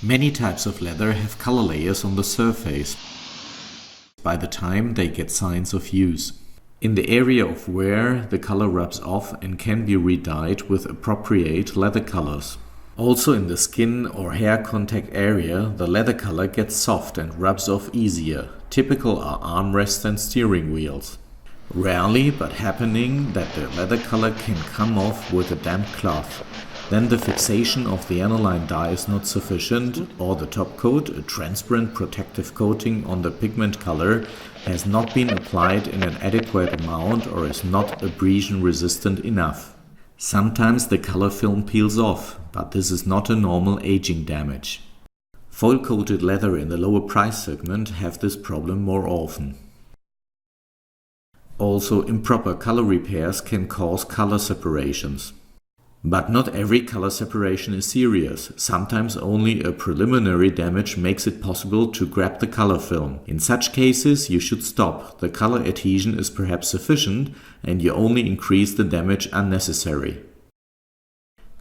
Many types of leather have color layers on the surface by the time they get signs of use. In the area of wear, the color rubs off and can be re-dyed with appropriate leather colors. Also in the skin or hair contact area, the leather color gets soft and rubs off easier. Typical are armrests and steering wheels. Rarely, but happening, that the leather color can come off with a damp cloth. Then the fixation of the aniline dye is not sufficient, or the top coat, a transparent protective coating on the pigment color, has not been applied in an adequate amount or is not abrasion resistant enough. Sometimes the color film peels off, but this is not a normal aging damage. Foil-coated leather in the lower price segment have this problem more often. Also, improper color repairs can cause color separations. But not every color separation is serious. Sometimes only a preliminary damage makes it possible to grab the color film. In such cases, you should stop. The color adhesion is perhaps sufficient and you only increase the damage unnecessary.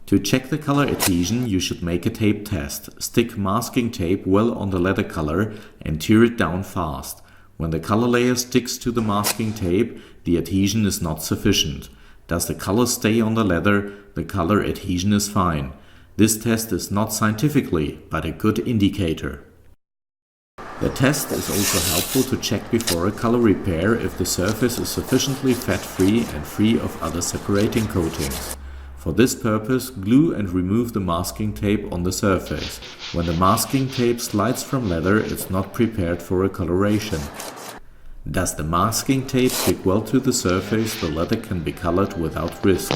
To check the color adhesion, you should make a tape test. Stick masking tape well on the leather color and tear it down fast. When the color layer sticks to the masking tape, the adhesion is not sufficient. Does the color stay on the leather? The color adhesion is fine. This test is not scientifically, but a good indicator. The test is also helpful to check before a color repair if the surface is sufficiently fat-free and free of other separating coatings. For this purpose, glue and remove the masking tape on the surface. When the masking tape slides from leather, it's not prepared for a coloration. Does the masking tape stick well to the surface, the leather can be colored without risk.